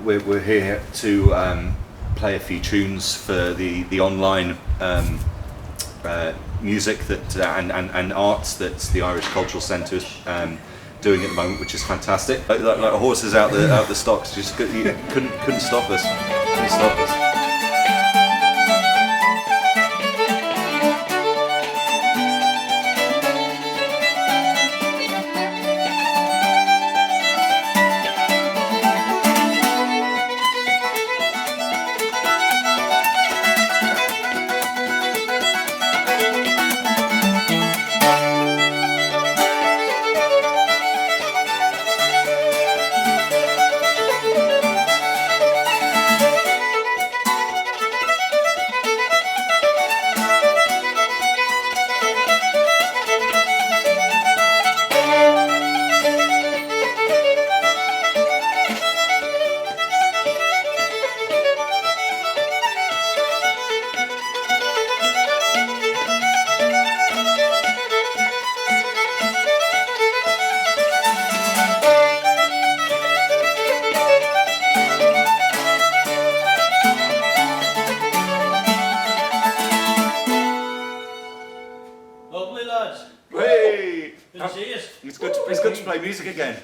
we're here to play a few tunes for the online music that and arts that the Irish Cultural Centre is doing at the moment, which is fantastic. Like horses out the stocks, just couldn't stop us. Couldn't stop us. It's good to play music again.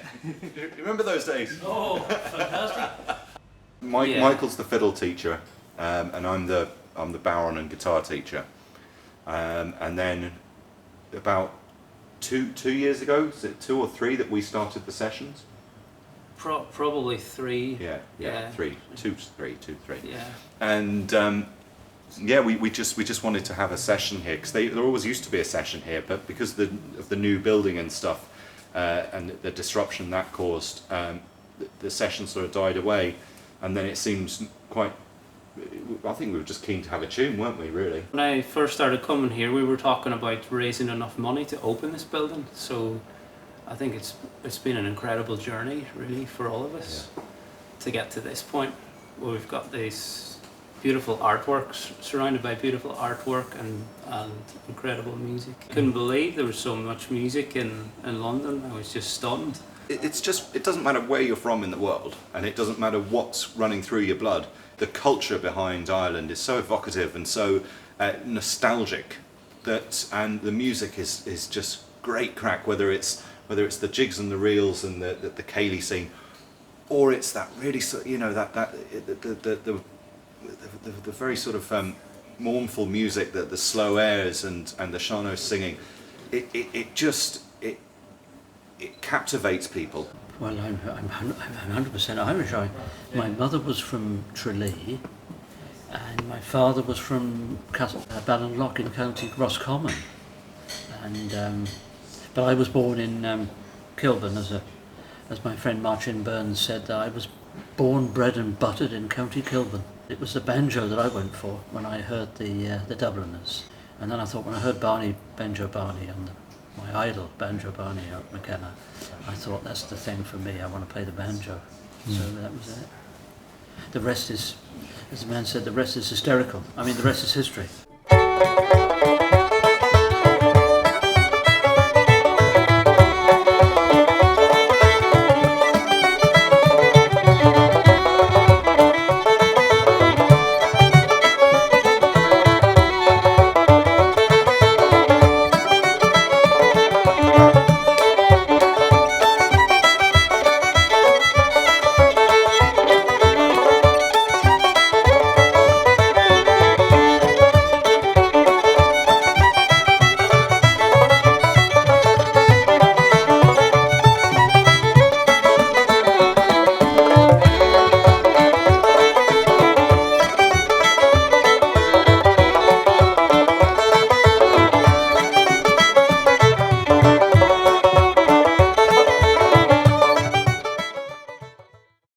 You remember those days? Oh, fantastic! Michael's the fiddle teacher, and I'm the bodhran and guitar teacher. And then about two years ago, is it 2 or 3 that we started the sessions? Probably 3. Yeah. 3, 2, 3. Yeah. And we just wanted to have a session here because there always used to be a session here, but because of the new building and stuff and the disruption that caused, the session sort of died away, and then it seems quite. I think we were just keen to have a tune, weren't we? Really. When I first started coming here, we were talking about raising enough money to open this building. So I think it's been an incredible journey, really, for all of us to get to this point where we've got these beautiful artworks, surrounded by beautiful artwork and incredible music. Couldn't believe there was so much music in London. I was just stunned. It doesn't matter where you're from in the world, and it doesn't matter what's running through your blood. The culture behind Ireland is so evocative and so nostalgic and the music is just great crack. Whether it's the jigs and the reels and the Cayley scene, or it's that really the very sort of mournful music, the slow airs and the Shano singing, it captivates people. Well, I'm 100% Irish. My mother was from Tralee, and my father was from Ballinlough in County Roscommon, and but I was born in Kilburn, as my friend Martin Burns said. I was born, bred and buttered in County Kilburn. It was the banjo that I went for when I heard the Dubliners, and then I thought, when I heard Banjo Barney and my idol Banjo Barney out McKenna, I thought, that's the thing for me. I want to play the banjo. So that was it. The rest is, as the man said, the rest is hysterical. I mean, the rest is history.